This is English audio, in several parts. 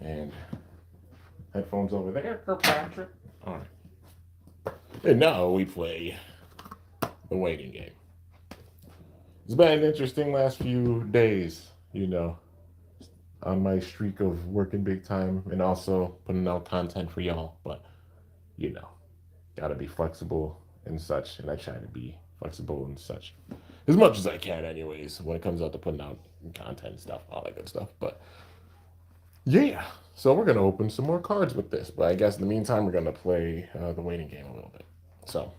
And headphones over there for Patrick. All right. And now we play the waiting game. It's been an interesting last few days, on my streak of working big time and also putting out content for y'all. But, you know, gotta be flexible and such. And I try to be flexible and such as much as I can, anyways, when it comes out to putting out content and stuff, all that good stuff. But yeah, so we're gonna open some more cards with this. But I guess in the meantime, we're gonna play the waiting game a little bit. So,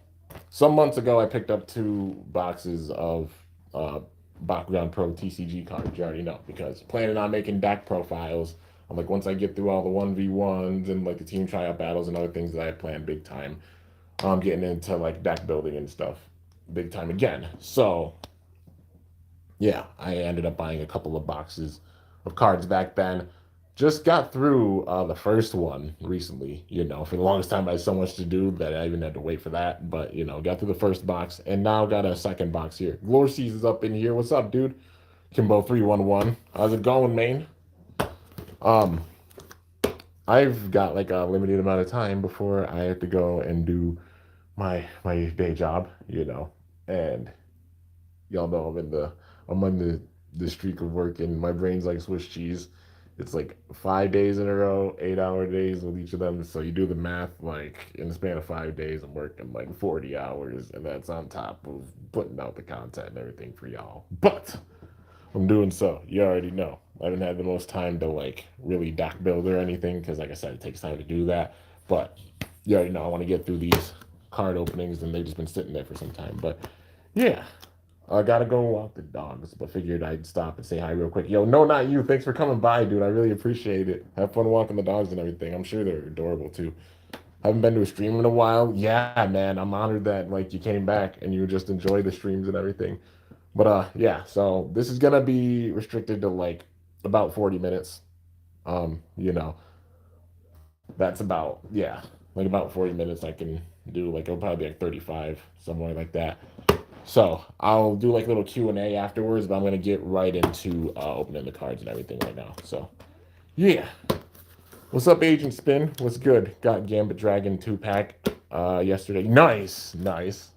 some months ago, I picked up 2 boxes of uh, Bakugan Pro TCG cards. You already know because planning on making deck profiles. I'm like, once I get through all the 1v1s and like the team tryout battles and other things that I had planned big time, I'm getting into like deck building and stuff big time again. So yeah, I ended up buying a couple of boxes of cards back then. Just got through the first one recently. For the longest time I had so much to do that I even had to wait for that. But got through the first box and now got a second box here. Glorsees is up in here. What's up, dude? Kimbo 311. How's it going, man? Um, I've got like a limited amount of time before I have to go and do my day job. And y'all know I'm on the streak of work, and my brain's like Swiss cheese. It's like 5 days in a row, 8 hour days with each of them. So you do the math, like in the span of 5 days, I'm working like 40 hours, and that's on top of putting out the content and everything for y'all. But I'm doing so. You already know. I haven't had the most time to like really deck build or anything because, like I said, it takes time to do that. But you already know I want to get through these card openings, and they've just been sitting there for some time. But yeah, I gotta go walk the dogs, but figured I'd stop and say hi real quick. Yo, no, not you. Thanks for coming by, dude. I really appreciate it. Have fun walking the dogs and everything. I'm sure they're adorable too. Haven't been to a stream in a while. Yeah, man. I'm honored that like you came back and you just enjoy the streams and everything. But yeah, so this is gonna be restricted to like about 40 minutes. That's about yeah, like about 40 minutes I can do like it'll probably be like 35, somewhere like that. So I'll do like a little Q&A afterwards, but I'm gonna get right into opening the cards and everything right now. So yeah. What's up, Agent Spin? What's good? Got Gambit Dragon 2-pack yesterday. Nice, nice.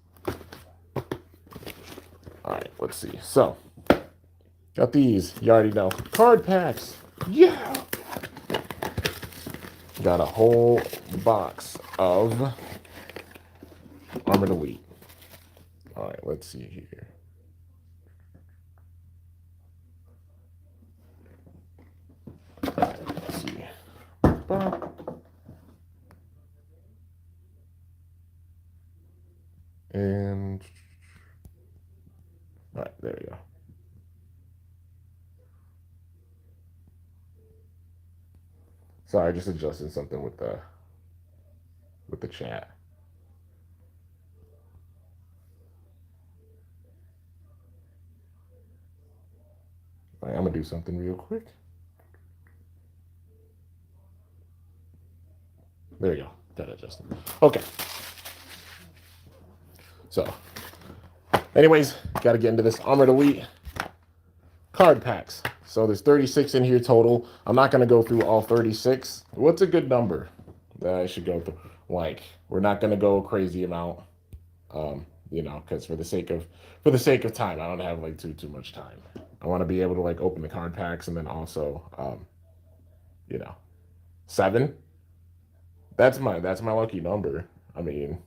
All right, let's see. So got these. You already know. Card packs. Yeah. Got a whole box of Armored Elite. All right, let's see here. All right, let's see. And all right, there we go. Sorry, just adjusting something with the chat. All right, I'm gonna do something real quick. There we go. Got it adjusted. Okay. So, anyways, got to get into this Armored Elite card packs. So there's 36 in here total. I'm not going to go through all 36. What's a good number that I should go through? Like, we're not going to go a crazy amount, because for the sake of time, I don't have like too much time. I want to be able to like open the card packs and then also, you know, 7. That's my lucky number. I mean,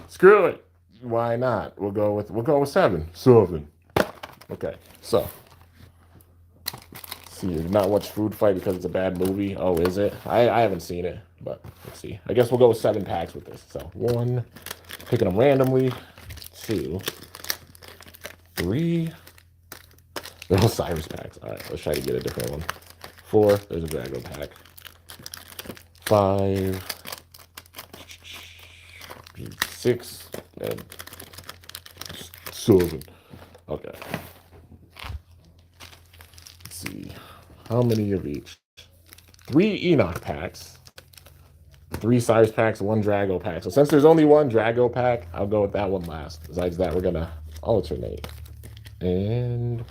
screw it. Why not? We'll go with 7. 7. Okay, so see, not watch Food Fight because it's a bad movie. Oh, is it? I haven't seen it, but let's see. I guess we'll go with 7 packs with this. So 1, picking them randomly. 2, 3. They're all Cyrus packs. All right, let's try to get a different one. 4. There's a Drago pack. 5, 6, and 7. Okay. Let's see. How many of each? 3 Enoch packs. 3 Cyrus packs, 1 Drago pack. So since there's only 1 Drago pack, I'll go with that one last. Besides that, we're gonna alternate. And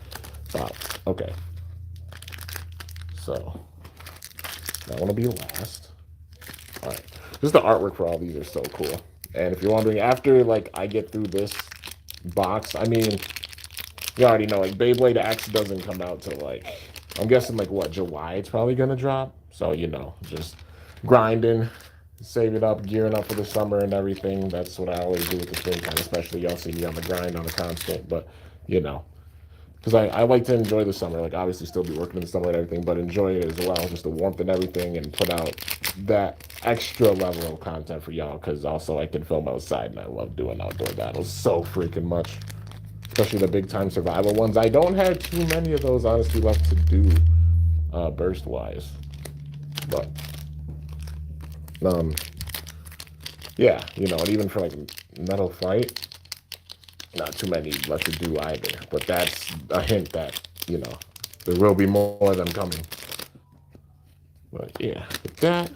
stop. Okay. So That one will be last. All right. Just the artwork for all these are so cool. And if you're wondering, after like I get through this box, I mean, you already know like Beyblade X doesn't come out till like, I'm guessing like what, July it's probably gonna drop. So you know, just grinding, saving up, gearing up for the summer and everything. That's what I always do with the spring time, especially y'all see me on the grind on a constant. But you know, because I like to enjoy the summer, like obviously still be working in the summer and everything, but enjoy it as well, just the warmth and everything, and put out that extra level of content for y'all. Because also I can film outside, and I love doing outdoor battles so freaking much, especially the big time survival ones. I don't have too many of those honestly left to do, burst wise, but yeah, you know, and even for like Metal Fight, not too many left to do either. But that's a hint that, you know, there will be more of them coming. But yeah, with that.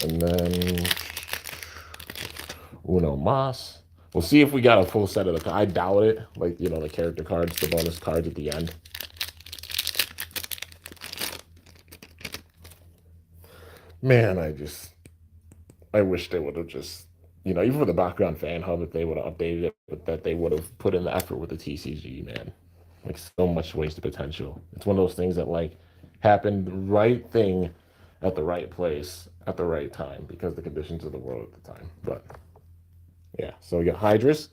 And then Uno Mas. We'll see if we got a full set of the. I doubt it. Like, you know, the character cards, the bonus cards at the end. Man, I wish they would have just, you know, even for the Bakugan fan hub, if they would have updated it, but that they would have put in the effort with the TCG, man. Like, so much wasted potential. It's one of those things that, like, happened right thing at the right place at the right time because the conditions of the world at the time. But, yeah. So we got Hydrus.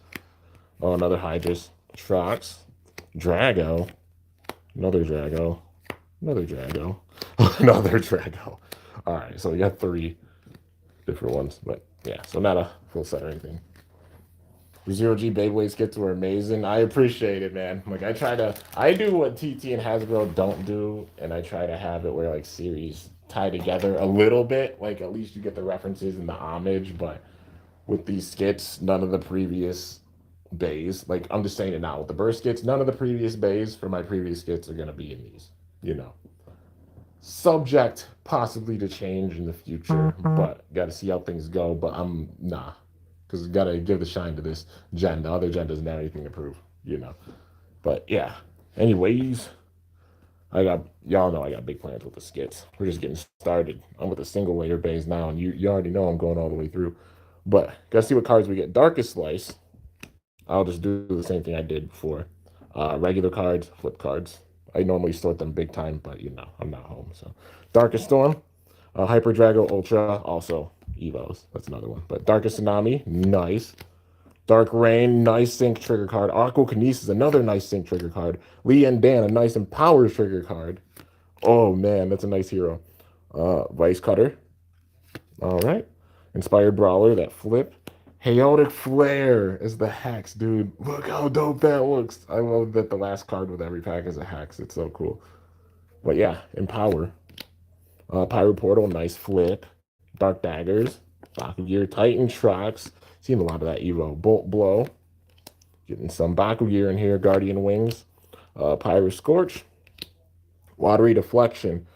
Oh, another Hydrus. Trox. Drago. Another Drago. Another Drago. Another Drago. All right. So we got 3 different ones. But, yeah. So not a full set or anything. Zero G Beyblade skits were amazing. I appreciate it, man. Like I do what TT and Hasbro don't do, and I try to have it where like series tie together a little bit. Like at least you get the references and the homage, but with these skits, none of the previous bays. Like I'm just saying it now with the burst skits, none of the previous bays for my previous skits are gonna be in these. You know, subject possibly to change in the future, but got to see how things go. But I'm nah, because got to give the shine to this gen. The other gen doesn't have anything to prove, you know. But yeah. Anyways, y'all know I got big plans with the skits. We're just getting started. I'm with the single layer base now, and you already know I'm going all the way through. But gotta see what cards we get. Darkest Slice. I'll just do the same thing I did before. Regular cards, flip cards. I normally sort them big time, but you know I'm not home. So Darkest Storm, Hyper Drago Ultra, also Evos. That's another one. But Darkest Tsunami, nice. Dark Rain, nice sync trigger card. Aqua Kinesis, another nice sync trigger card. Lee and Dan, a nice Empower trigger card. Oh man, that's a nice hero. Vice Cutter. All right. Inspired Brawler, that flip. Chaotic Flare is the Hex, dude. Look how dope that looks. I love that the last card with every pack is a Hex. It's so cool. But yeah, Empower. Pyro Portal, nice flip. Dark Daggers. Bakugear, Titan Trox. Seen a lot of that Evo. Bolt Blow. Getting some Bakugear in here. Guardian Wings. Pyro Scorch. Watery Deflection.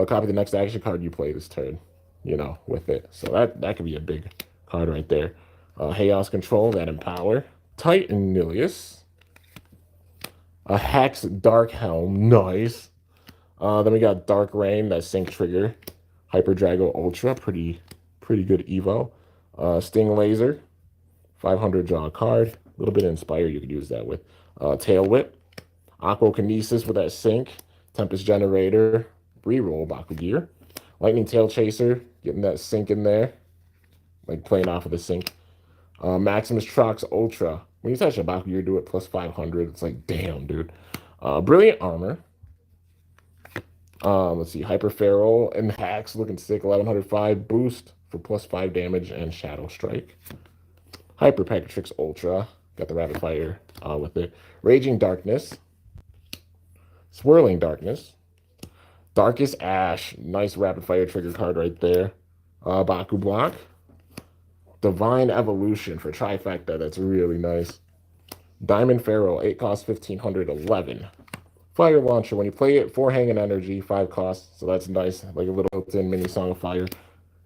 Copy the next action card you play this turn. You know, with it. So that could be a big card right there. Chaos Control, that Empower. Titan Nilius. A Hex Dark Helm, nice. Then we got Dark Rain, that Sync Trigger. Hyper Drago Ultra, pretty good Evo. Sting Laser, 500 draw a card. A little bit of Inspire you could use that with. Tail Whip. Aqua Kinesis with that Sync. Tempest Generator. Reroll Bakugear. Lightning Tail Chaser, getting that Sync in there. Like playing off of the Sync. Maximus Trox Ultra. When you touch a Bakugear, do it plus 500. It's like, damn, dude. Brilliant Armor. Let's see. Hyper Feral and Hacks looking sick. 1105 boost for plus 5 damage and Shadow Strike. Hyper Pegatrix Ultra. Got the Rapid Fire with it. Raging Darkness. Swirling Darkness. Darkest Ash. Nice Rapid Fire trigger card right there. Baku Block. Divine Evolution for Trifecta. That's really nice. Diamond Pharaoh. 8 cost, 1511. Fire Launcher. When you play it, 4 hanging energy, 5 costs. So that's nice. Like a little built-in mini Song of Fire.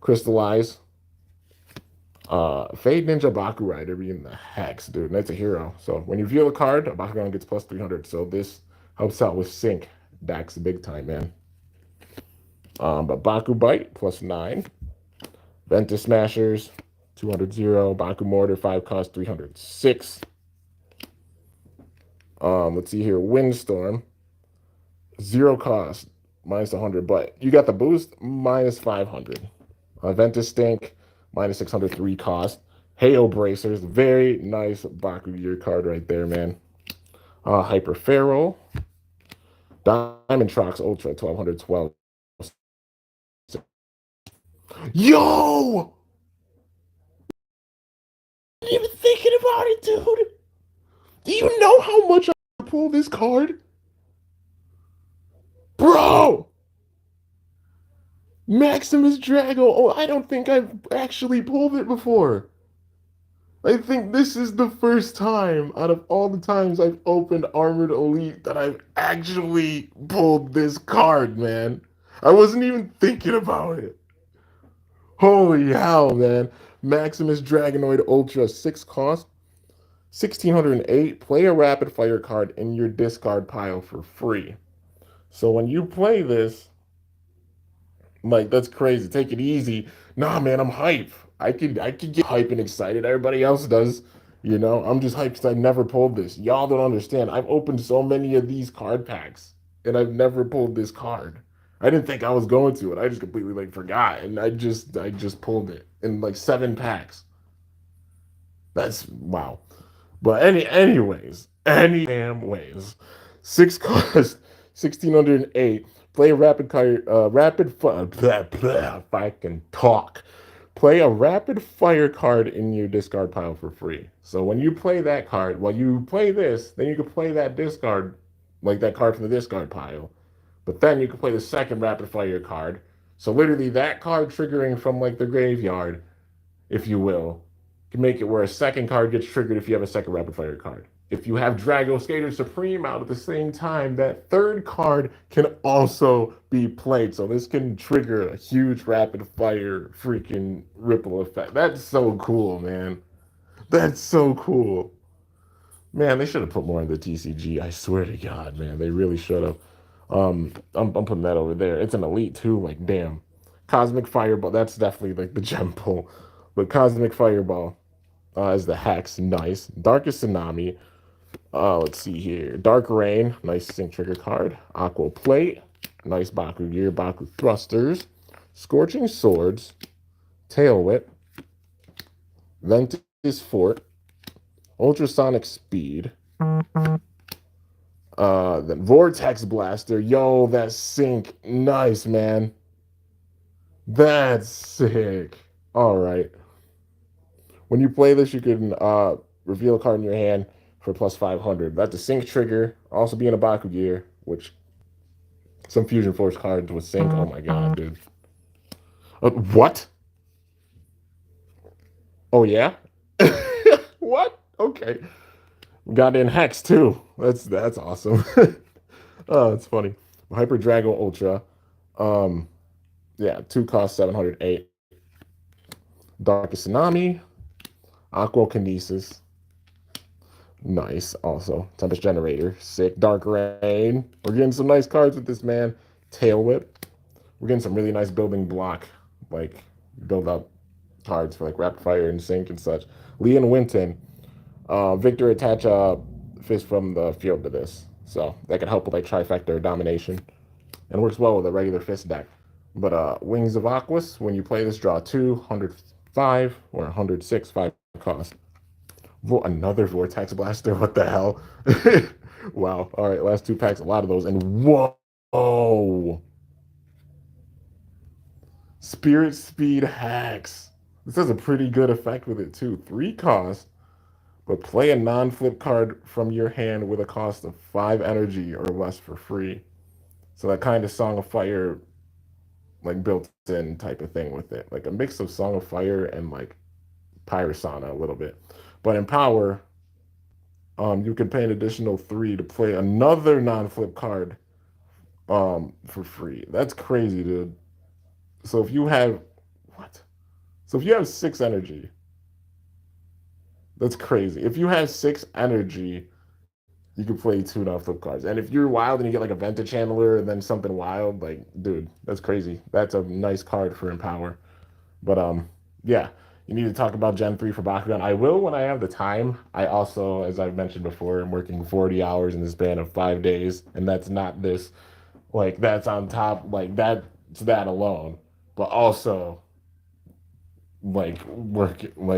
Crystallize. Fade Ninja Baku Rider being the Hex, dude. That's a hero. So when you view a card, a Bakugan gets plus 300. So this helps out with Sync. Dax big time, man. But Baku Bite plus 9. Ventus Smashers 200 0. Baku Mortar 5 cost 306. Let's see here. Windstorm 0 cost minus 100, but you got the boost minus 500. Ventus Stink minus 603 cost. Hail Bracers, very nice Baku Gear card right there, man. Hyper Feral, Diamond Trox Ultra 1212. Yo! I didn't even thinking about it, dude. Do you know how much I pulled this card? Bro! Maximus Drago. Oh, I don't think I've actually pulled it before. I think this is the first time out of all the times I've opened Armored Elite that I've actually pulled this card, man. I wasn't even thinking about it. Holy hell, man. Maximus Dragonoid Ultra, 6 cost, 1608. Play a rapid fire card in your discard pile for free. So when you play this, like, that's crazy. Take it easy. Nah, man, I'm hype. I could get hype and excited. Everybody else does. You know, I'm just hyped because I never pulled this. Y'all don't understand. I've opened so many of these card packs and I've never pulled this card. I didn't think I was going to it. I just completely like forgot. And I just pulled it in like 7 packs. That's wow. But any damn ways. 6 cost 1608. Play a rapid card, rapid fire. If I can talk, play a rapid fire card in your discard pile for free. So when you play that card, while you play this, then you can play that discard, like that card from the discard pile. But then you can play the second rapid fire card. So literally that card triggering from like the graveyard, if you will, can make it where a second card gets triggered if you have a second rapid fire card. If you have Drago Skater Supreme out at the same time, that third card can also be played. So this can trigger a huge rapid fire freaking ripple effect. That's so cool, man. That's so cool. Man, they should have put more in the TCG. I swear to God, man. They really should have. I'm putting that over there. It's an elite too. Like, damn. Cosmic Fireball. That's definitely like the gem pull. But Cosmic Fireball is the hex. Nice. Darkest Tsunami. Let's see here. Dark Rain. Nice sync trigger card. Aqua Plate. Nice Baku Gear. Baku Thrusters. Scorching Swords. Tail Whip. Ventus Fort. Ultrasonic Speed. Then Vortex Blaster. Yo, that's sync. Nice, man. That's sick. All right. When you play this, you can reveal a card in your hand for plus 500. That's a sync trigger. Also being a Baku Gear, which some Fusion Force cards with sync. Oh my god, dude. What? Oh yeah? What? Okay. We got in Hex too. That's awesome. Oh, it's funny. Hyper Drago Ultra. Yeah, 2 cost 708. Darkest Tsunami. Aqua Kinesis. Nice. Also, Tempest Generator. Sick. Dark Rain. We're getting some nice cards with this, man. Tail Whip. We're getting some really nice building block, like build up cards for like Rapid Fire and Sync and such. Leon Winton. Victor attach a fist from the field to this. So that can help with like trifecta or domination. And works well with a regular fist deck. But Wings of Aquas, when you play this, draw 2, 105 or 106, 5 cost. Another Vortex Blaster, what the hell? Wow. All right, last 2 packs, a lot of those. And whoa! Spirit Speed Hacks. This has a pretty good effect with it too. 3 cost, but play a non-flip card from your hand with a cost of 5 energy or less for free. So that kind of Song of Fire, like built-in type of thing with it. Like a mix of Song of Fire and like Pyrosana a little bit. But in Power, you can pay an additional 3 to play another non-flip card for free. That's crazy, dude. So if you have what? So if you have 6 energy, that's crazy. If you have 6 energy, You can play tune-up flip cards. And if you're wild and you get like a vintage handler and then something wild, like, dude, that's crazy. That's a nice card for Empower. But yeah, you need to talk about Gen 3 for Bakugan. I will when I have the time. I also, as I've mentioned before, am working 40 hours in the span of 5 days, and that's not this, like, that's on top, like, that's that alone. But also, like,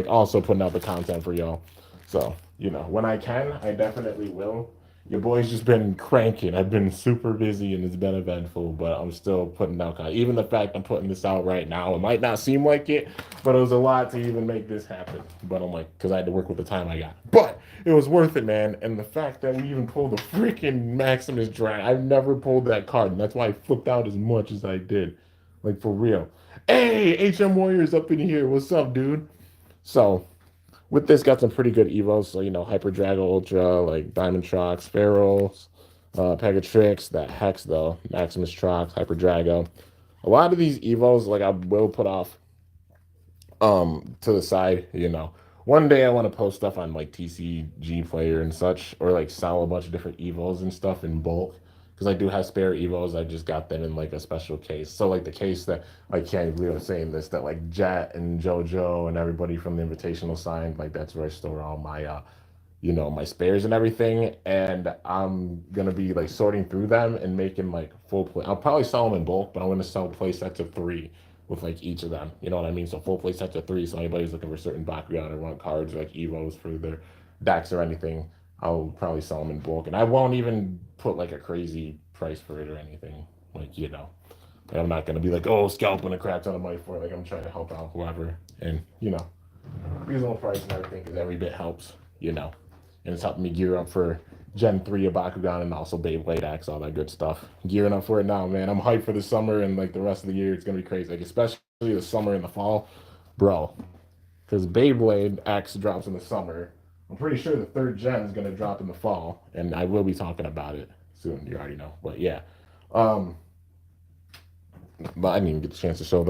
also putting out the content for y'all. So, when I can, I definitely will. Your boy's just been cranking. I've been super busy and it's been eventful, but I'm still putting out content. Even the fact I'm putting this out right now, it might not seem like it, but it was a lot to even make this happen. But I'm like, because I had to work with the time I got. But it was worth it, man. And the fact that we even pulled the freaking Maximus Drag, I've never pulled that card. And that's why I flipped out as much as I did. Like, for real. Hey, HM Warriors up in here. What's up, dude? So, with this, got some pretty good evos. So, Hyper Drago Ultra, like Diamond Trox, Pharaohs, Pegatrix, that Hex, though, Maximus Trox, Hyper Drago. A lot of these evos, like, I will put off to the side. One day I want to post stuff on, like, TCG Player and such, or, like, sell a bunch of different evos and stuff in bulk. Because I do have spare evos, I just got them in, like, a special case. So, like, the case that, I can't believe I'm saying this, that, like, Jet and JoJo and everybody from the Invitational signed, like, that's where I store all my, my spares and everything. And I'm gonna be, like, sorting through them and making, like, full play. I'll probably sell them in bulk, but I'm gonna sell play sets of 3 with, like, each of them. You know what I mean? So full play sets of 3. So anybody's looking for certain Bakugan or want cards or, like, evos for their decks or anything, I'll probably sell them in bulk. And I won't even put, like, a crazy price for it or anything. Like, like, I'm not gonna be like, oh, scalping a crap ton of money for it. Like, I'm trying to help out whoever, and reasonable price and everything, because every bit helps. And it's helping me gear up for Gen 3 of Bakugan and also Beyblade X, all that good stuff. Gearing up for it now, man. I'm hyped for the summer and, like, the rest of the year. It's gonna be crazy, like, especially the summer and the fall, bro. Because Beyblade X drops in the summer. I'm pretty sure the 3rd gen is gonna drop in the fall, and I will be talking about it soon. You already know, but yeah. Um, but I didn't even get the chance to show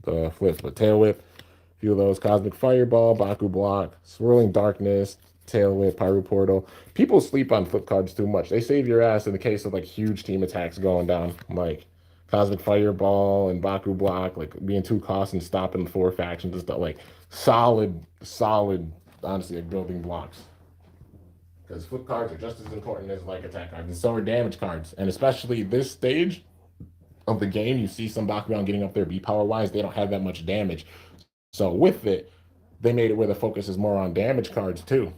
the flips, but Tail Whip, a few of those, Cosmic Fireball, Baku Block, Swirling Darkness, Tail Whip, Pyro Portal. People sleep on flip cards too much. They save your ass in the case of, like, huge team attacks going down, like Cosmic Fireball and Baku Block, like, being 2 costs and stopping 4 factions and stuff. Like, solid, honestly, like, building blocks. Because flip cards are just as important as, like, attack cards, and so are damage cards. And especially this stage of the game, you see some Bakugan getting up there B power wise, they don't have that much damage. So with it, they made it where the focus is more on damage cards too.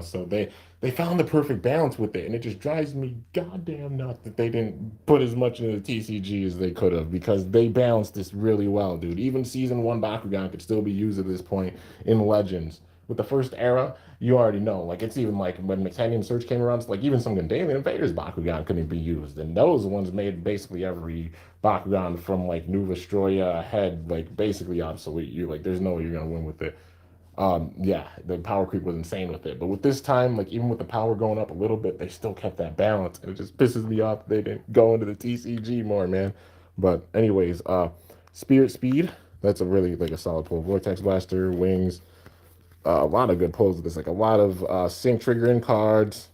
So they found the perfect balance with it, and it just drives me goddamn nuts that they didn't put as much into the TCG as they could have, because they balanced this really well, dude. Even season 1 Bakugan could still be used at this point in Legends. With the first era, you already know, like, it's even like when Mectanian Search came around, it's like even some Gandalian Invaders Bakugan couldn't be used, and those ones made basically every Bakugan from, like, New Vestroya ahead, like, basically obsolete. You're like, there's no way you're gonna win with it. Yeah, the power creep was insane with it. But with this time, like, even with the power going up a little bit, they still kept that balance. And it just pisses me off they didn't go into the TCG more, man. But anyways, Spirit Speed, that's a really, like, a solid pull. Vortex Blaster, Wings, a lot of good pulls with this. Like, a lot of sync triggering cards,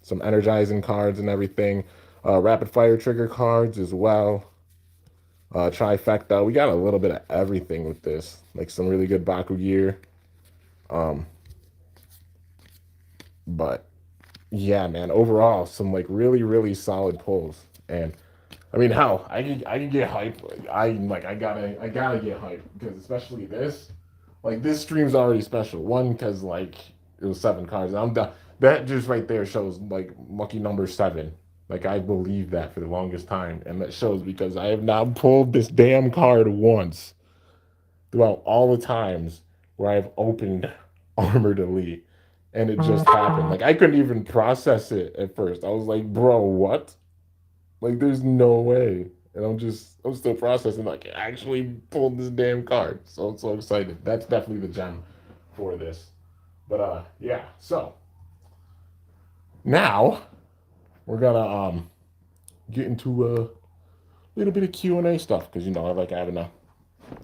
some energizing cards and everything. Rapid fire trigger cards as well. Trifecta. We got a little bit of everything with this. Like, some really good Baku gear. But yeah, man, overall, some, like, really solid pulls. And I mean, hell, I can get hype. I gotta get hype, because especially this, like, this stream's already special. One, because, like, it was 7 cards. And I'm done. That just right there shows, like, lucky number 7. Like, I believed that for the longest time, and that shows because I have not pulled this damn card once throughout all the times where I've opened Armored Elite, and it just happened. Like, I couldn't even process it at first. I was like, bro, what? Like, there's no way. And I'm still processing, like, I actually pulled this damn card. So I'm so excited. That's definitely the gem for this. But yeah, so now we're gonna get into a little bit of Q&A stuff, because I like having a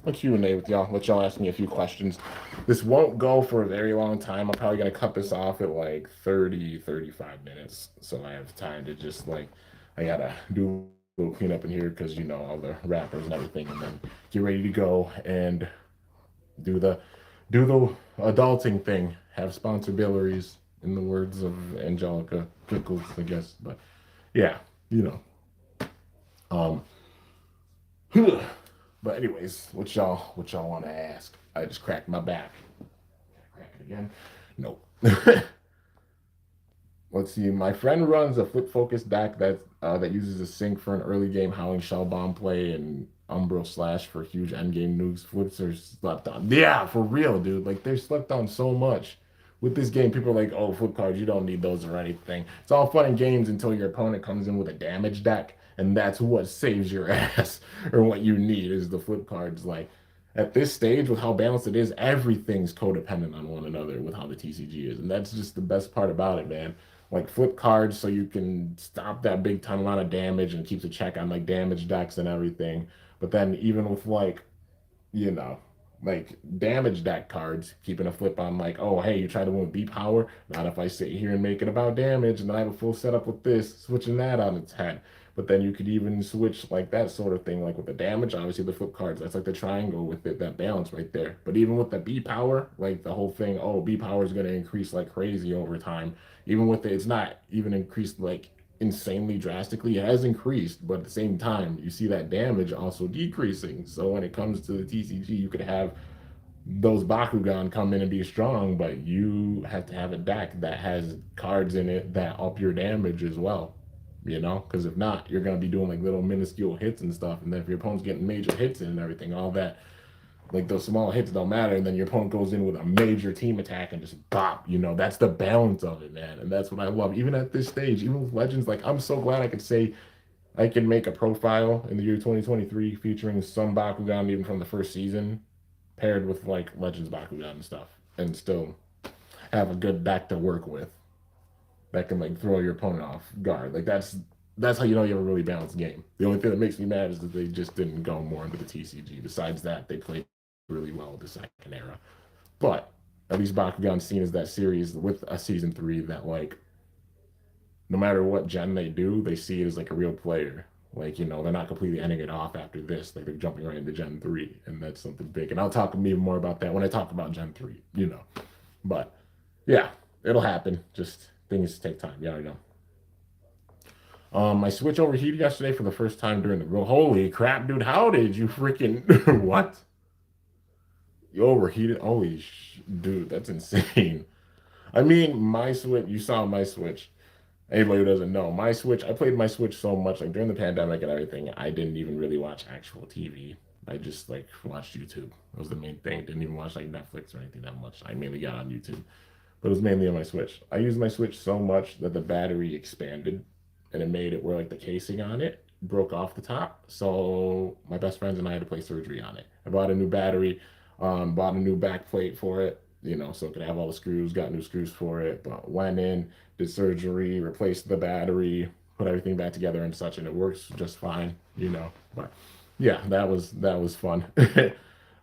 a Q&A with y'all. Let y'all ask me a few questions. This won't go for a very long time. I'm probably going to cut this off at like 30, 35 minutes. So I have time to just like, I got to do a little cleanup in here because, you know, all the wrappers and everything, and then get ready to go and do the adulting thing. Have sponsorbilities, in the words of Angelica Pickles, I guess. But yeah, you know. Um, but anyways, what y'all want to ask? I just cracked my back. Crack it again? Nope. Let's see. My friend runs a flip focus deck that uses a sync for an early game Howling Shell Bomb play and Umbro Slash for huge endgame nukes. Flips are slept on. Yeah, for real, dude. Like they're slept on so much. With this game, people are like, "Oh, flip cards, you don't need those or anything." It's all fun and games until your opponent comes in with a damage deck, and that's what saves your ass, or what you need is the flip cards. Like at this stage, with how balanced it is, everything's codependent on one another with how the TCG is, and that's just the best part about it, man. Like flip cards so you can stop that big ton amount of damage and keeps a check on like damage decks and everything. But then even with like, you know, like damage deck cards, keeping a flip on like, oh hey, you try to win with B power. Not if I sit here and make it about damage and then I have a full setup with this, switching that on its head. But then you could even switch like that sort of thing, like with the damage, obviously the flip cards, that's like the triangle with it, that balance right there. But even with the B power, like the whole thing, oh, B power is going to increase like crazy over time. Even with it, it's not even increased like insanely drastically. It has increased, but at the same time, you see that damage also decreasing. So when it comes to the TCG, you could have those Bakugan come in and be strong, but you have to have a deck that has cards in it that up your damage as well. You know, because if not, you're gonna be doing like little minuscule hits and stuff, and then if your opponent's getting major hits in and everything, all that, like those small hits don't matter, and then your opponent goes in with a major team attack and just bop. You know, that's the balance of it, man, and that's what I love. Even at this stage, even with Legends, like I'm so glad I could say I can make a profile in the year 2023 featuring some Bakugan even from the first season, paired with like Legends Bakugan and stuff, and still have a good deck to work with that can like throw your opponent off guard. Like that's how you know you have a really balanced game. The only thing that makes me mad is that they just didn't go more into the TCG. Besides that, they played really well with the second era. But at least Bakugan's seen as that series with a season three that like no matter what gen they do, they see it as like a real player. Like, you know, they're not completely ending it off after this. Like they're jumping right into Gen 3, and that's something big. And I'll talk even more about that when I talk about Gen 3, you know. But yeah, it'll happen. Just things take time. You already know. My Switch overheated yesterday for the first time during the roll. Holy crap, dude! How did you freaking what? You overheated? Holy dude, that's insane. I mean, my Switch. You saw my Switch. Anybody who doesn't know, my Switch. I played my Switch so much, like during the pandemic and everything. I didn't even really watch actual TV. I just like watched YouTube. That was the main thing. Didn't even watch like Netflix or anything that much. I mainly got on YouTube, but it was mainly on my Switch. I used my Switch so much that the battery expanded, and it made it where like the casing on it broke off the top. So my best friends and I had to play surgery on it. I bought a new battery, bought a new back plate for it, you know, so it could have all the screws. Got new screws for it, but went in, did surgery, replaced the battery, put everything back together and such, and it works just fine, you know. But yeah, that was fun.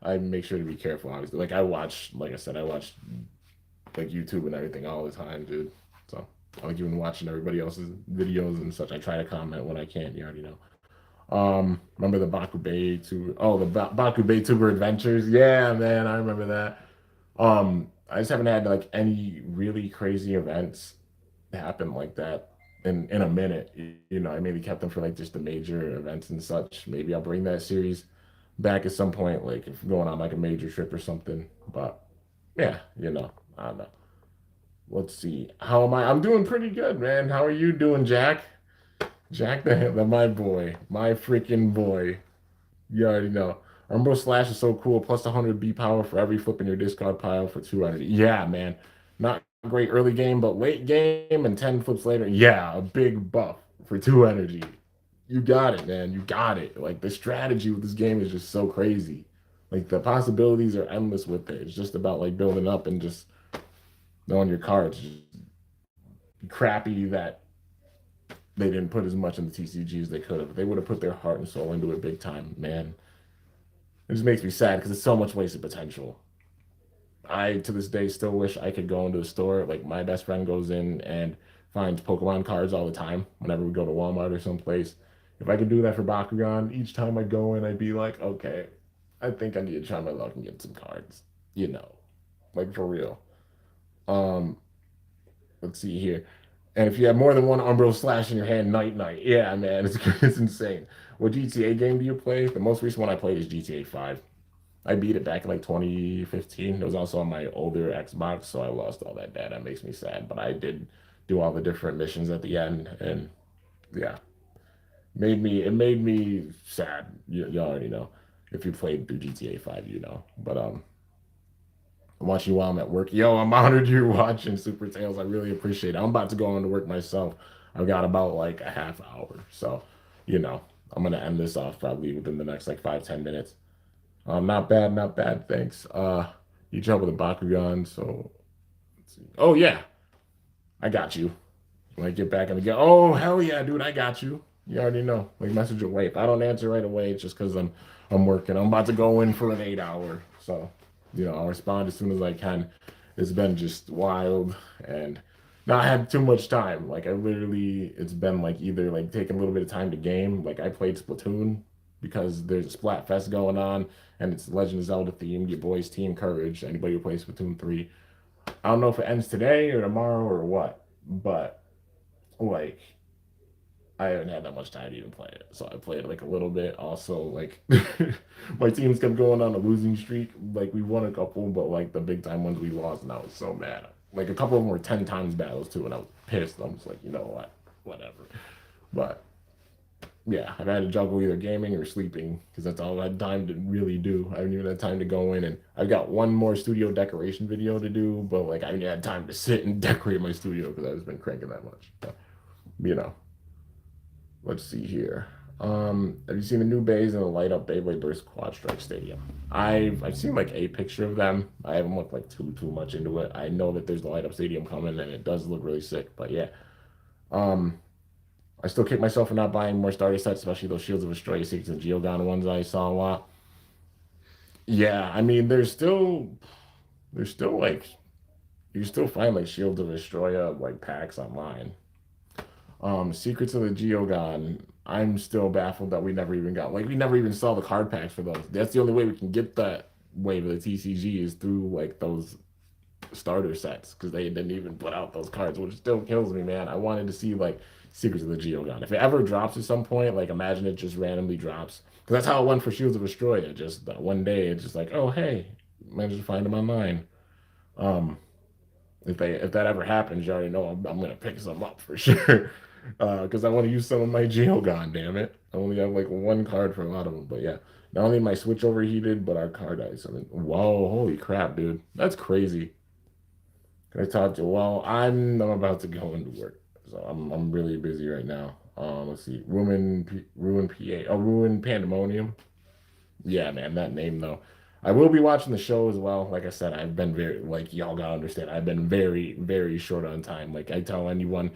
I make sure to be careful, obviously. Like I watch, like I said, I watch like YouTube and everything all the time, dude. So I like even watching everybody else's videos and such. I try to comment when I can. You already know. Remember the Bakubei Tuber? Oh, the Bakubei Tuber Adventures. Yeah, man, I remember that. I just haven't had like any really crazy events happen like that in a minute. You know, I maybe kept them for like just the major events and such. Maybe I'll bring that series back at some point, like if going on like a major trip or something. But yeah, you know, I don't know. Let's see. How am I? I'm doing pretty good, man. How are you doing, Jack? Jack the my boy, my freaking boy. You already know. Umbro Slash is so cool. Plus 100 B power for every flip in your discard pile for 200. Yeah, man. Not great early game, but late game and 10 flips later. Yeah, a big buff for 2 energy. You got it, man. You got it. Like the strategy with this game is just so crazy. Like the possibilities are endless with it. It's just about like building up and just knowing your cards. Crappy that they didn't put as much in the TCG as they could have. They would have put their heart and soul into it big time, man. It just makes me sad because it's so much wasted potential. I to this day still wish I could go into the store. Like my best friend goes in and finds Pokemon cards all the time whenever we go to Walmart or someplace. If I could do that for Bakugan, each time I go in, I'd be like, okay, I think I need to try my luck and get some cards. You know, like for real. Um, let's see here. And if you have more than one Umbro Slash in your hand, night night. Yeah, man, it's insane. What GTA game do you play? The most recent one I played is GTA 5. I beat it back in like 2015. It was also on my older Xbox, so I lost all that data. It makes me sad, but I did do all the different missions at the end, and yeah, made me sad. You already know if you played through GTA 5, you know. But I'm watching you while I'm at work. Yo, I'm honored you're watching Super Tales. I really appreciate it. I'm about to go on to work myself. I've got about like a half hour, so you know I'm gonna end this off probably within the next like 5-10 minutes. Not bad, not bad. Thanks. You jump with a Bakugan, so let's see. Oh yeah, I got you. When I get back and go, oh hell yeah, dude, I got you. You already know. Like message away. If I don't answer right away, it's just because I'm working. I'm about to go in for an 8 hour, so you know I'll respond as soon as I can. It's been just wild and not had too much time. Like I literally, it's been like either like taking a little bit of time to game. Like I played Splatoon because there's a Splatfest going on and it's Legend of Zelda themed. Your boys Team Courage. Anybody who plays Splatoon 3. I don't know if it ends today or tomorrow or what, but like I haven't had that much time to even play it. So I played like a little bit. Also, like my team's kept going on a losing streak. Like we won a couple, but like the big time ones we lost, and I was so mad. Like a couple of them were 10 times battles too, and I was pissed. I'm just like, you know what, whatever. But yeah, I've had to juggle either gaming or sleeping because that's all I had time to really do. I haven't even had time to go in, and I've got one more studio decoration video to do, but like I haven't had time to sit and decorate my studio because I've just been cranking that much. But, you know, let's see here. Have you seen the new bays in the light up Beyblade Burst Quad Strike Stadium? I've seen like a picture of them. I haven't looked like too much into it. I know that there's the light up stadium coming, and it does look really sick. But yeah, um, I still kick myself for not buying more starter sets, especially those Shields of Astray, Secrets and Geogon ones I saw a lot. Yeah, I mean, there's still like you still find like Shields of Astroya like packs online. Secrets of the Geogon. I'm still baffled that we never even got like we never even saw the card packs for those. That's the only way we can get that wave of the TCG is through like those starter sets because they didn't even put out those cards, which still kills me, man. I wanted to see like Secrets of the Geogon. If it ever drops at some point, like imagine it just randomly drops. Because that's how it went for Shields of Astroya. Just one day, it's just like, oh hey, managed to find them online. Um, if that ever happens, you already know I'm gonna pick some up for sure. Because I want to use some of my Geogon, damn it. I only have like one card for a lot of them, but yeah. Not only my Switch overheated, but our card dies. I mean, whoa, holy crap, dude. That's crazy. Can I talk to you? Well, I'm about to go into work, so I'm really busy right now. Let's see, Ruin PA, oh Ruin Pandemonium. Yeah, man, that name though. I will be watching the show as well. Like I said, I've been very like y'all gotta understand. I've been very short on time. Like I tell anybody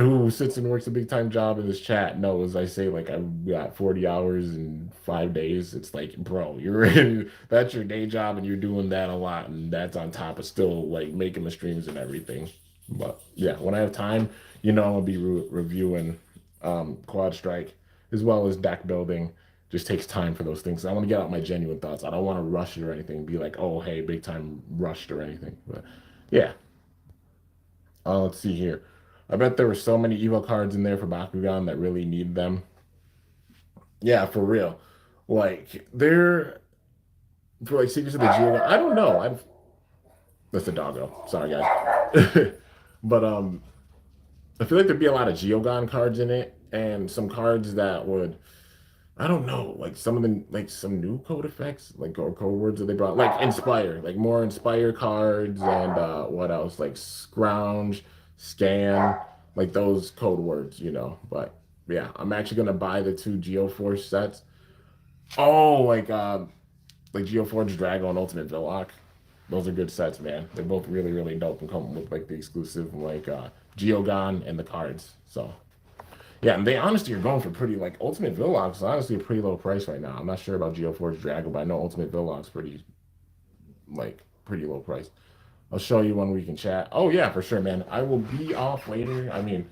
who sits and works a big time job in this chat knows I say like I've got 40 hours in 5 days. It's like, bro, you're in that's your day job and you're doing that a lot, and that's on top of still like making the streams and everything. But yeah, when I have time, I'm gonna be reviewing Quad Strike as well as deck building just takes time for those things. I want to get out my genuine thoughts. I don't want to rush it or anything. Be like, oh, hey, big time rushed or anything. But yeah, let's see here. I bet there were so many Evo cards in there for Bakugan that really need them. Yeah, for real. Like they're for like Secrets of the Geo. I don't know. I've That's the doggo. Sorry guys. But I feel like there'd be a lot of Geogon cards in it and some cards that would I don't know, like some of the like some new code effects, like or code words that they brought, like inspire, like more inspire cards and what else, like scrounge, scan, like those code words. But yeah, I'm actually gonna buy the two Geoforce sets. Oh, like Geoforge Dragon Ultimate Villock. Those are good sets, man. They're both really dope and come with like the exclusive like Geogon and the cards. So Yeah, and they honestly are going for pretty, like, Ultimate Villox is honestly a pretty low price right now. I'm not sure about Geoforce Dragon, but I know Ultimate Villox pretty, like, pretty low price. I'll show you when we can chat. Oh, yeah, for sure, man. I will be off later. I mean,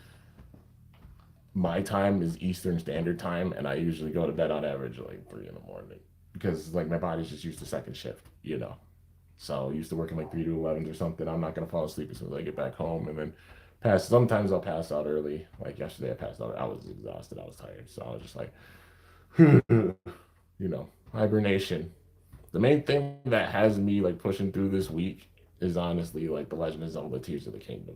my time is Eastern Standard Time, and I usually go to bed on average like 3 in the morning because, like, my body's just used to second shift, you know. So used to working like 3 to 11s or something. I'm not gonna fall asleep as soon as I get back home, and then pass. Sometimes I'll pass out early. Like yesterday, I passed out. I was exhausted. I was tired, so I was just like, you know, hibernation. The main thing that has me like pushing through this week is honestly like the Legend of Zelda: Tears of the Kingdom.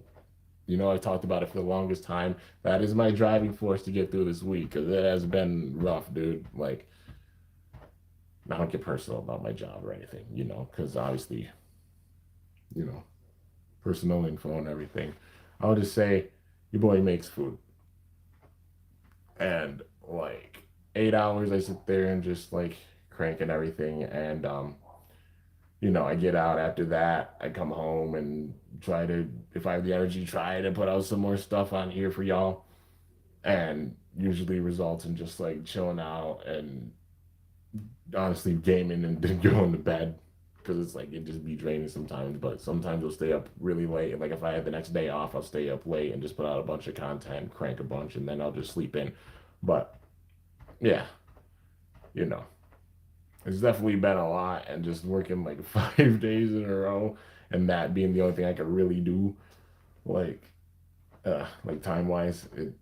You know, I talked about it for the longest time. That is my driving force to get through this week because it has been rough, dude. Like, I don't get personal about my job or anything, you know, because obviously, you know, personal info and everything. I'll just say, your boy makes food. And like 8 hours, I sit there and just like cranking everything. And, you know, I get out after that. I come home and try to, if I have the energy, try to put out some more stuff on here for y'all. And usually results in just like chilling out and honestly gaming and then going to bed because it's like it just be draining sometimes. But sometimes I'll stay up really late. Like if I had the next day off, I'll stay up late and just put out a bunch of content, crank a bunch, and then I'll just sleep in. But yeah, you know, it's definitely been a lot, and just working like 5 days in a row, and that being the only thing I could really do, like like time wise, it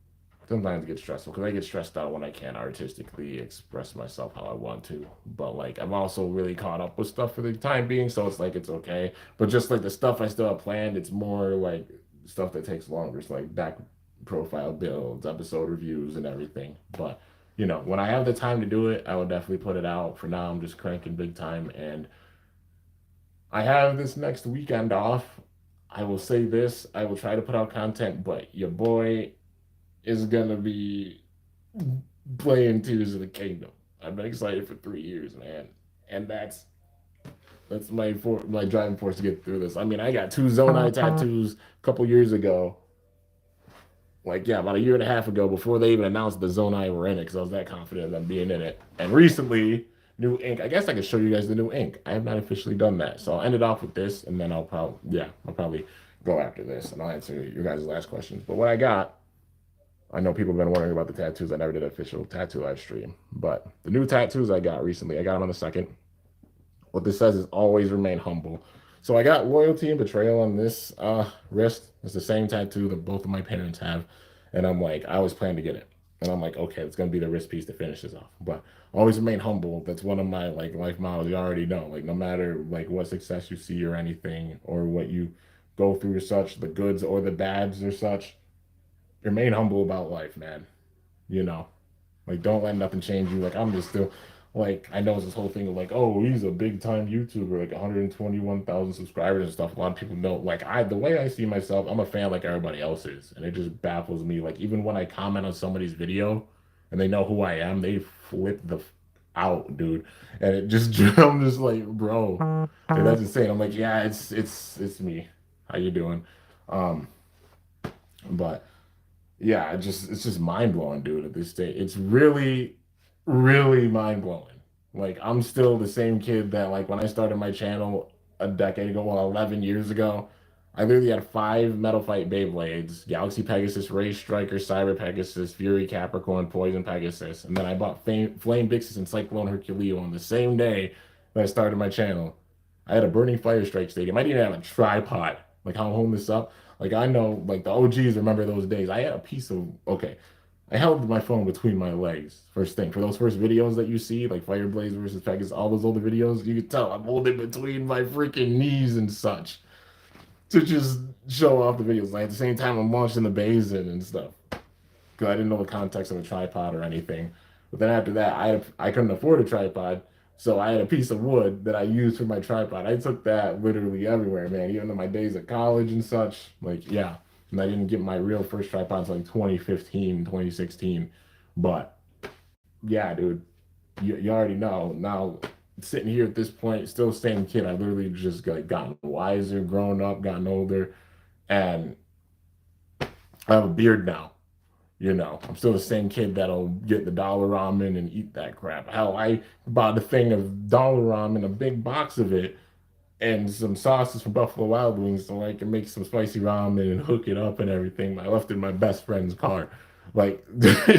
sometimes get stressful because I get stressed out when I can't artistically express myself how I want to. But like I'm also really caught up with stuff for the time being, so it's like it's okay. But just like the stuff I still have planned, it's more like stuff that takes longer. It's like back profile builds, episode reviews, and everything. But you know, when I have the time to do it, I will definitely put it out. For now, I'm just cranking big time, and I have this next weekend off. I will say this: I will try to put out content, but your boy is gonna be playing Tears of the Kingdom. I've been excited for 3 years, man, and that's my driving force to get through this. I mean, I got two Zonai tattoos a couple years ago, like yeah, about a year and a half ago, before they even announced the Zonai were in it, because I was that confident of them being in it. And recently, new ink. I guess I could show you guys the new ink. I have not officially done that, so I'll end it off with this, and then I'll probably go after this, and I'll answer your guys' last questions. But what I got, I know people have been wondering about the tattoos. I never did an official tattoo live stream, but the new tattoos I got recently, I got them on the second. What this says is always remain humble. So I got loyalty and betrayal on this wrist. It's the same tattoo that both of my parents have, and I'm like, I always plan to get it, and I'm like, okay, it's gonna be the wrist piece to finish this off. But always remain humble. That's one of my like life models. You already know, like no matter like what success you see or anything or what you go through or such, the goods or the bads or such, remain humble about life, man. You know, like don't let nothing change you. Like I'm just still like I know it's this whole thing of like, oh, he's a big time YouTuber, like 121,000 subscribers and stuff. A lot of people know. Like the way I see myself, I'm a fan like everybody else is, and it just baffles me. Like even when I comment on somebody's video and they know who I am, they flip the out, dude, and it just I'm just like, bro, like, that's insane. I'm like, yeah, it's me. How you doing? Um, but yeah, it's just mind blowing, dude. At this stage, it's really, really mind blowing. Like I'm still the same kid that like when I started my channel a decade ago, well, 11 years ago, I literally had 5 Metal Fight Beyblades: Galaxy Pegasus, Ray Striker, Cyber Pegasus, Fury Capricorn, Poison Pegasus, and then I bought Flame Bixus and Cyclone Herculeo on the same day that I started my channel. I had a Burning Fire Strike Stadium. I didn't even have a tripod. Like how I'm holding this up. Like I know, like the OGs remember those days. I had a piece of okay. I held my phone between my legs. First thing for those first videos that you see, like Fireblaze versus Pegasus, all those older videos, you can tell I'm holding between my freaking knees and such to just show off the videos. Like at the same time, I'm launching the basin and stuff because I didn't know the context of a tripod or anything. But then after that, I couldn't afford a tripod, so I had a piece of wood that I used for my tripod. I took that literally everywhere, man. Even in my days at college and such, like yeah. And I didn't get my real first tripod until like 2015, 2016. But yeah, dude, you already know. Now sitting here at this point, still same kid. I literally just like gotten wiser, grown up, gotten older, and I have a beard now. You know, I'm still the same kid that'll get the dollar ramen and eat that crap. Hell, I bought a thing of dollar ramen, a big box of it, and some sauces from Buffalo Wild Wings so I can make some spicy ramen and hook it up and everything. I left it in my best friend's car. Like,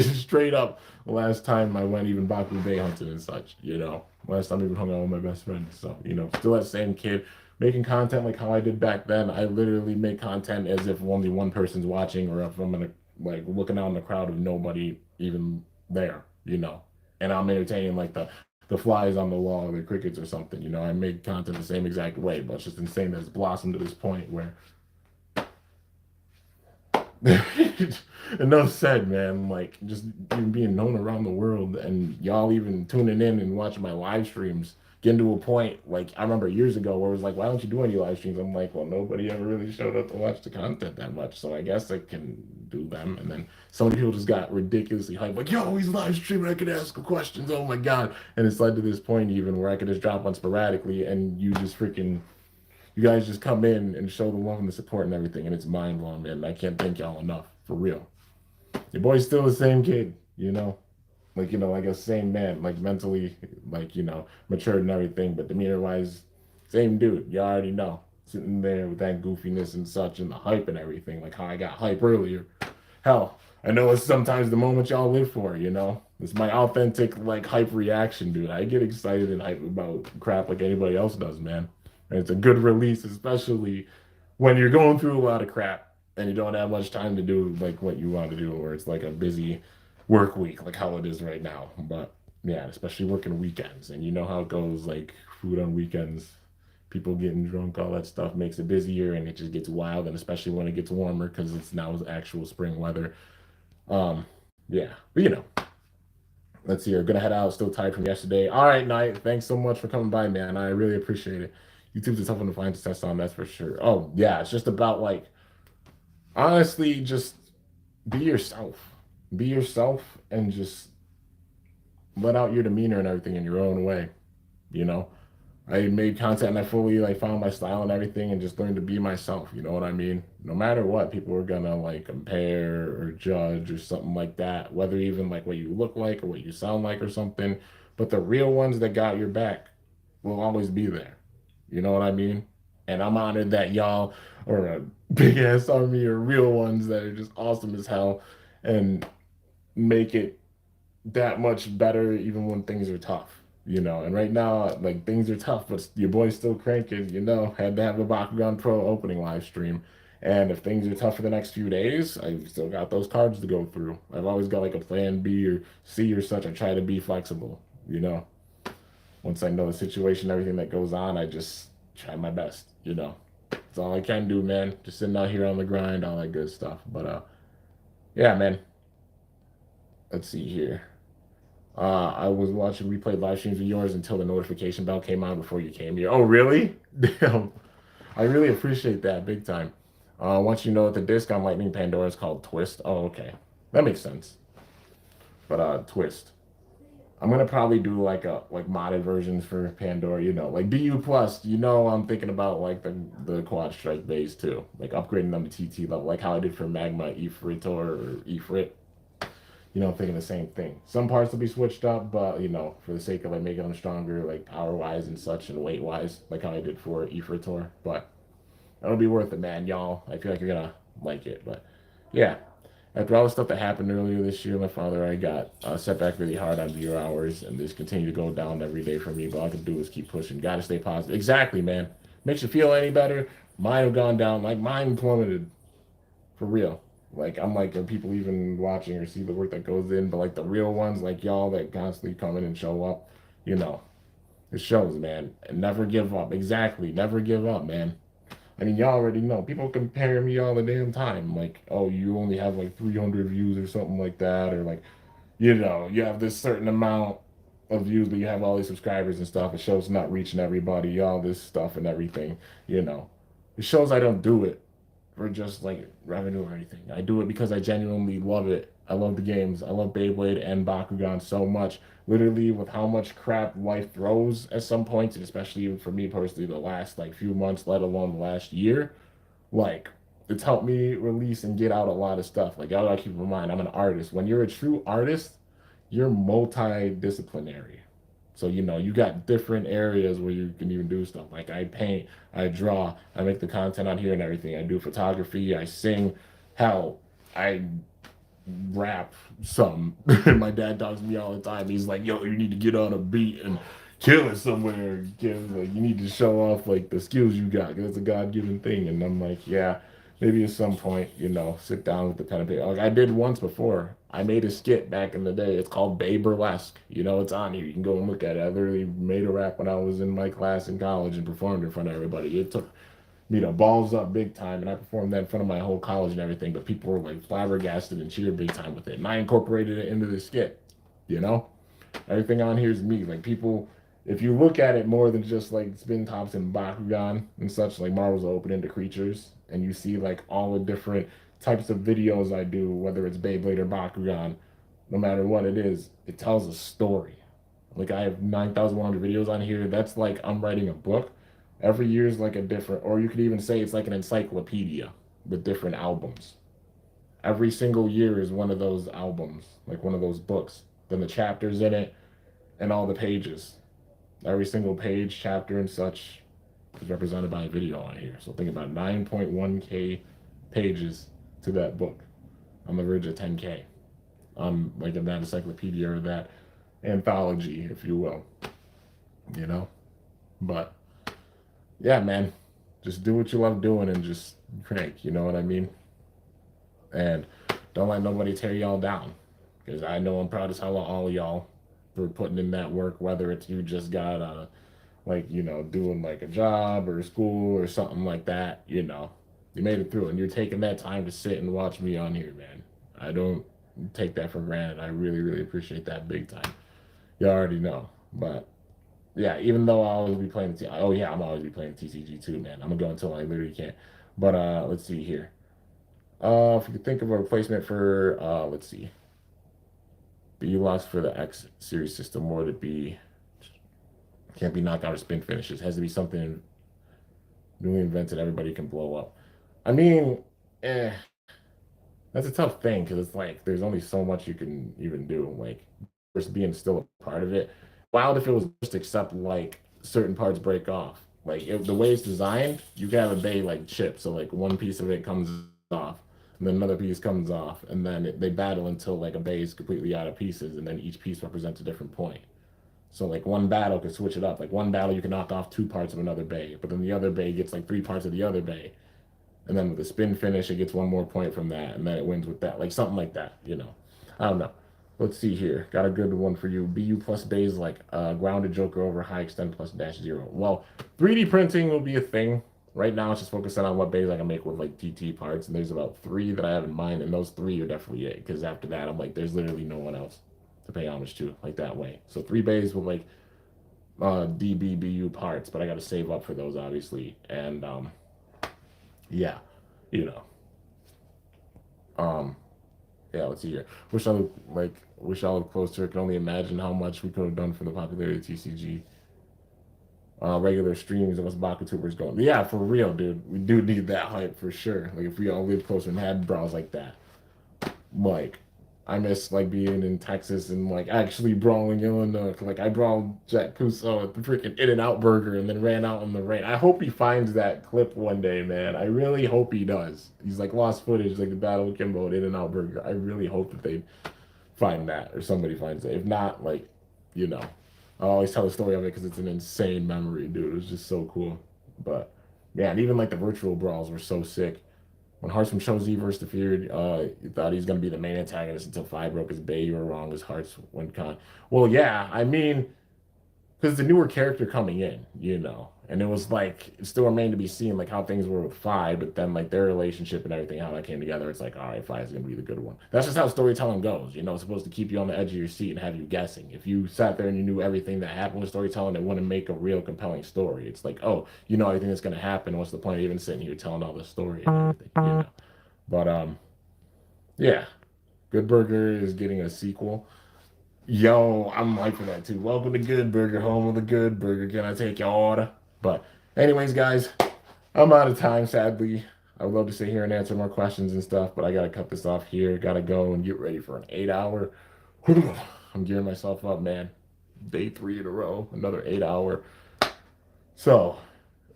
straight up, the last time I went even Bakugan hunting and such, you know. Last time I even hung out with my best friend. So, you know, still that same kid. Making content like how I did back then. I literally make content as if only one person's watching or if I'm in a, like looking out in the crowd of nobody even there, you know. And I'm entertaining like the flies on the wall or the crickets or something. You know, I make content the same exact way, but it's just insane that it's blossomed to this point where enough said, man. Like just even being known around the world and y'all even tuning in and watching my live streams, getting to a point like I remember years ago where it was like, why don't you do any live streams? I'm like, well, nobody ever really showed up to watch the content that much, so I guess I can do them. And then so many people just got ridiculously hyped, like, yo, he's live streaming, I could ask him questions. Oh my god! And it's led to this point even where I could just drop one sporadically, and you just freaking you guys just come in and show the love and the support and everything, and it's mind blowing, man. I can't thank y'all enough, for real. Your boy's still the same kid, you know, like like a same man, like mentally, like matured and everything, but demeanor wise, same dude. You already know, sitting there with that goofiness and such, and the hype and everything, like how I got hype earlier. Hell, I know it's sometimes the moment y'all live for, you know. It's my authentic like hype reaction, dude. I get excited and hype about crap like anybody else does, man. And it's a good release, especially when you're going through a lot of crap and you don't have much time to do like what you want to do, or it's like a busy work week, like how it is right now. But yeah, especially working weekends, and you know how it goes, like food on weekends, people getting drunk, all that stuff makes it busier, and it just gets wild, and especially when it gets warmer because it's now actual spring weather. Um, yeah, but let's see. I'm gonna head out. Still tired from yesterday. All right, Night. Thanks so much for coming by, man. I really appreciate it. YouTube's a tough one to find success on, that's for sure. Oh yeah, it's just about like honestly, just be yourself. Be yourself and just let out your demeanor and everything in your own way. You know, I made content and I fully like found my style and everything and just learned to be myself. You know what I mean? No matter what, people are gonna like compare or judge or something like that, whether even like what you look like or what you sound like or something. But the real ones that got your back will always be there. You know what I mean? And I'm honored that y'all are a big ass army of real ones that are just awesome as hell and make it that much better even when things are tough, And right now, like things are tough, but your boy's still cranking, Had to have a Bakugan Pro opening live stream. And if things are tough for the next few days, I've still got those cards to go through. I've always got like a plan B or C or such. I try to be flexible, Once I know the situation, everything that goes on, I just try my best. That's all I can do, man. Just sitting out here on the grind, all that good stuff. But yeah, man. Let's see here. I was watching replay live streams of yours until the notification bell came on before you came here. Oh, really? Damn. I really appreciate that big time. Once you know what the disc on Lightning Pandora is called Twist. Oh, okay. That makes sense. But Twist. I'm gonna probably do like modded versions for Pandora, like BU plus, I'm thinking about like the quad strike bays too. Like upgrading them to TT level, like how I did for Magma, Ifritor, or Ifrit. I'm thinking the same thing. Some parts will be switched up, but for the sake of like making them stronger, like power wise and such, and weight wise, like how I did for Ifritor. But it'll be worth it, man, y'all. I feel like you're gonna like it. But yeah, after all the stuff that happened earlier this year, my father, I got set back really hard on viewer hours, and this continue to go down every day for me. But all I can do is keep pushing. Gotta stay positive. Exactly, man. Makes you feel any better? Mine have gone down. Like mine plummeted, for real. Like I'm like, are people even watching or see the work that goes in? But like the real ones, like y'all that constantly come in and show up, you know, it shows, man. And never give up. Exactly, never give up, man. I mean, y'all already know. People compare me all the damn time. Like, oh, you only have like 300 views or something like that, or like, you have this certain amount of views, but you have all these subscribers and stuff. It shows not reaching everybody, all this stuff and everything. It shows I don't do it for just like revenue or anything. I do it because I genuinely love it. I love the games. I love Beyblade and Bakugan so much. Literally, with how much crap life throws at some points, and especially for me personally, the last like few months, let alone the last year, like it's helped me release and get out a lot of stuff. Like, I gotta keep in mind, I'm an artist. When you're a true artist, you're multidisciplinary. So, you got different areas where you can even do stuff. Like, I paint, I draw, I make the content on here and everything. I do photography, I sing. Hell, I rap some. My dad talks to me all the time. He's like, "Yo, you need to get on a beat and kill it somewhere. Like, you need to show off like the skills you got, because it's a God-given thing." And I'm like, "Yeah, maybe at some point, sit down with the pen and paper." Like I did once before. I made a skit back in the day. It's called Bay Burlesque. It's on here. You can go and look at it. I literally made a rap when I was in my class in college and performed in front of everybody. It took balls up big time, and I performed that in front of my whole college and everything. But people were like flabbergasted and cheered big time with it, and I incorporated it into the skit. You know, everything on here is me. Like people, if you look at it more than just like spin tops and Bakugan and such, like Marvel's open into creatures, and you see like all the different types of videos I do, whether it's Beyblade or Bakugan, no matter what it is, it tells a story. Like I have 9,100 videos on here. That's like I'm writing a book. Every year is like a different, or you could even say it's like an encyclopedia with different albums. Every single year is one of those albums, like one of those books. Then the chapters in it and all the pages. Every single page, chapter, and such is represented by a video on here. So think about 9.1K pages to that book. On the verge of 10K. Like in that encyclopedia or that anthology, if you will. You know? But yeah, man, just do what you love doing and just crank, you know what I mean? And don't let nobody tear y'all down. Because I know I'm proud as hell of all of y'all for putting in that work, whether it's you just got doing like a job or school or something like that, You made it through and you're taking that time to sit and watch me on here, man. I don't take that for granted. I really, really appreciate that big time. You already know. But yeah, even though I'll always be playing oh yeah, I'm always be playing TCG too, man. I'm gonna go until I literally can't. But let's see here. If you could think of a replacement for let's see. The U-Locks for the X series system, would it be can't be knockout or spin finishes. Has to be something newly invented everybody can blow up. I mean, that's a tough thing because it's like there's only so much you can even do. Like, just being still a part of it. Wild if it was just accept like certain parts break off. Like if the way it's designed, you can have a bay like chip. So like one piece of it comes off, and then another piece comes off, and then they battle until like a bay is completely out of pieces, and then each piece represents a different point. So like one battle could switch it up. Like one battle you can knock off two parts of another bay, but then the other bay gets like three parts of the other bay. And then with the spin finish, it gets one more point from that, and then it wins with that. Like something like that. I don't know. Let's see here. Got a good one for you. BU plus bays like grounded joker over high extend plus dash zero. Well, 3D printing will be a thing. Right now, it's just focusing on what bays I can make with like TT parts, and there's about three that I have in mind, and those three are definitely it. Because after that, I'm like, there's literally no one else to pay homage to like that way. So 3 bays with like DBBU parts, but I got to save up for those obviously, and yeah, you know. Um, yeah, let's see here. Wish I lived closer. Can only imagine how much we could have done for the popularity of TCG. Regular streams of us Bakutubers going. Yeah, for real, dude. We do need that hype for sure. Like if we all lived closer and had brawls like that. Like I miss like being in Texas and like actually brawling Illinois. Like I brawled Jack Kuso at the freaking In-N-Out Burger and then ran out in the rain. I hope he finds that clip one day, man. I really hope he does. He's like lost footage, like the battle with Kimbo at In-N-Out Burger. I really hope that they find that or somebody finds it. If not, like, I always tell the story of it because it's an insane memory, dude. It was just so cool. But yeah, and even like the virtual brawls were so sick. When Hearts from Shozi versus the Feared, you thought he was going to be the main antagonist until Five broke his bay. You were wrong, as Hearts went con. Well, yeah, I mean, because the newer character coming in, and it was like it still remained to be seen like how things were with Five, but then like their relationship and everything, how that came together. It's like, all right, Five is gonna be the good one. That's just how storytelling goes. It's supposed to keep you on the edge of your seat and have you guessing. If you sat there and you knew everything that happened with storytelling, it wouldn't make a real compelling story. It's like, oh, you know everything that's gonna happen. What's the point of even sitting here telling all the story and everything? But yeah, Good Burger is getting a sequel. Yo, I'm hyped for that too. Welcome to Good Burger, home of the Good Burger. Can I take your order? But anyways, guys, I'm out of time, sadly. I would love to sit here and answer more questions and stuff, but I gotta cut this off here. Gotta go and get ready for an 8-hour. I'm gearing myself up, man. Day 3 in a row, another 8-hour. So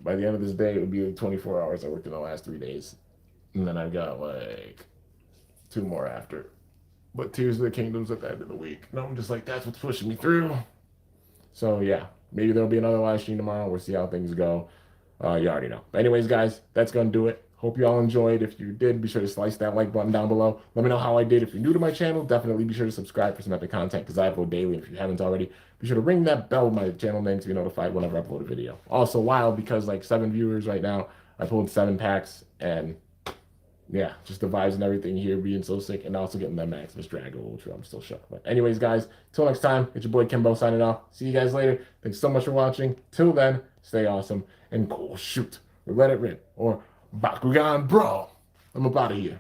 by the end of this day, it would be like 24 hours I worked in the last 3 days. And then I've got like 2 more after. But Tears of the Kingdom's at the end of the week. And I'm just like, that's what's pushing me through. So yeah, maybe there'll be another live stream tomorrow. We'll see how things go. You already know. But anyways, guys, that's going to do it. Hope you all enjoyed. If you did, be sure to slice that like button down below. Let me know how I did. If you're new to my channel, definitely be sure to subscribe for some epic content because I upload daily. If you haven't already, be sure to ring that bell with my channel name to be notified whenever I upload a video. Also, wild because like 7 viewers right now. I pulled 7 packs and yeah, just the vibes and everything here being so sick and also getting that Maximus Drago Ultra. I'm still shocked. But anyways, guys, till next time, it's your boy Kimbo signing off. See you guys later. Thanks so much for watching. Till then, stay awesome and cool shoot. Or let it rip. Or Bakugan Pro. I'm up out of here.